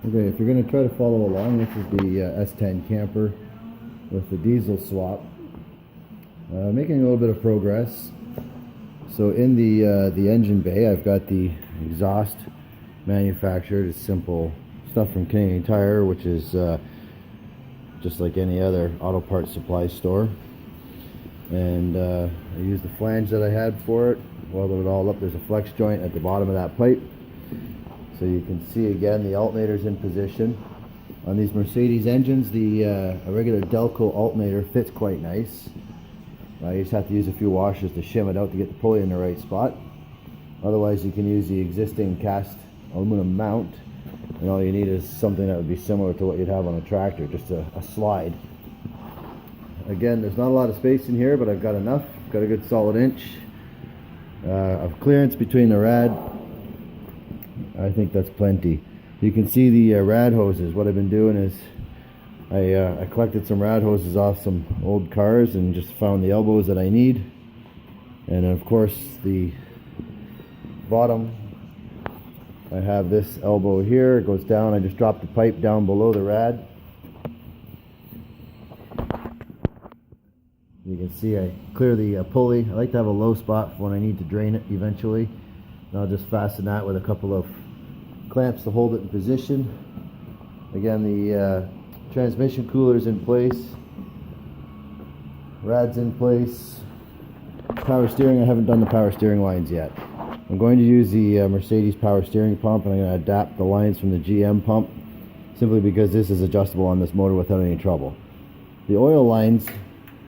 Okay, if you're going to try to follow along, this is the S10 camper with the diesel swap. Making a little bit of progress. So in the engine bay, I've got the exhaust manufactured. It's simple stuff from Canadian Tire, which is just like any other auto parts supply store. And I used the flange that I had for it, welded it all up. There's a flex joint at the bottom of that pipe. So you can see again the alternator's in position. On these Mercedes engines, a regular Delco alternator fits quite nice. You just have to use a few washers to shim it out to get the pulley in the right spot. Otherwise you can use the existing cast aluminum mount, and all you need is something that would be similar to what you'd have on a tractor, just a slide. Again, there's not a lot of space in here, but I've got enough. Got a good solid inch of clearance between the rad. I think that's plenty. You can see the rad hoses. What I've been doing is I collected some rad hoses off some old cars and just found the elbows that I need. And of course the bottom, I have this elbow here. It goes down. I just drop the pipe down below the rad. You can see I clear the pulley. I like to have a low spot for when I need to drain it eventually. And I'll just fasten that with a couple of clamps to hold it in position. Again, the transmission cooler's in place. Rad's in place. Power steering, I haven't done the power steering lines yet. I'm going to use the Mercedes power steering pump, and I'm going to adapt the lines from the GM pump simply because this is adjustable on this motor without any trouble. The oil lines,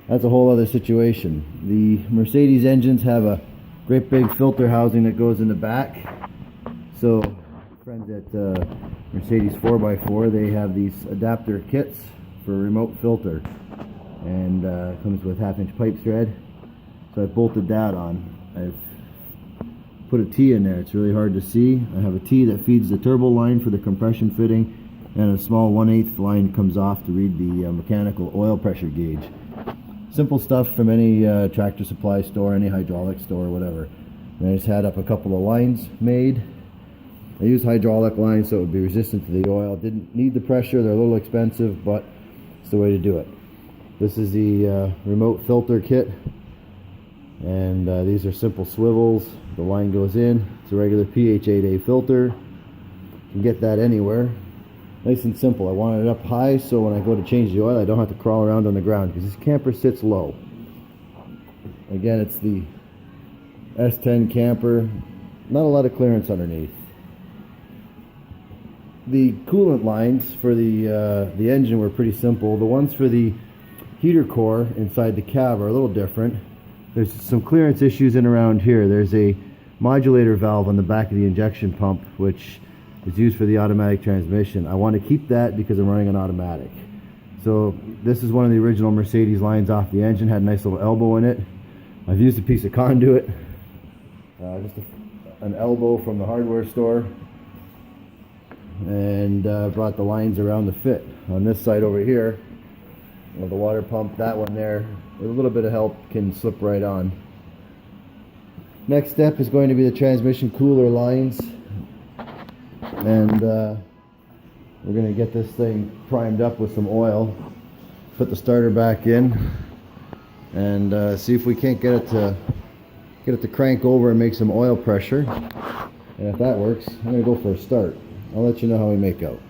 that's a whole other situation. The Mercedes engines have a great big filter housing that goes in the back. So friends at Mercedes 4x4, they have these adapter kits for remote filter, and comes with 1/2-inch pipe thread. So I bolted that on. I've put a T in there. It's really hard to see. I have a T that feeds the turbo line for the compression fitting, and a small 1/8 line comes off to read the mechanical oil pressure gauge. Simple stuff from any tractor supply store, any hydraulic store, whatever. And I just had up a couple of lines made. I use hydraulic lines so it would be resistant to the oil. Didn't need the pressure. They're a little expensive, but it's the way to do it. This is the remote filter kit, and these are simple swivels. The line goes in. It's a regular PH8A filter. You can get that anywhere. Nice and simple. I wanted it up high so when I go to change the oil I don't have to crawl around on the ground, because this camper sits low. Again, it's the S10 camper. Not a lot of clearance underneath. The coolant lines for the engine were pretty simple. The ones for the heater core inside the cab are a little different. There's some clearance issues in around here. There's a modulator valve on the back of the injection pump, which is used for the automatic transmission. I want to keep that because I'm running an automatic. So this is one of the original Mercedes lines off the engine. Had a nice little elbow in it. I've used a piece of conduit, just an elbow from the hardware store, and brought the lines around the fit. On this side over here, the water pump, that one there, with a little bit of help, can slip right on. Next step is going to be the transmission cooler lines, and we're going to get this thing primed up with some oil, put the starter back in, and see if we can't get it to crank over and make some oil pressure. And if that works, I'm going to go for a start. I'll let you know how we make out.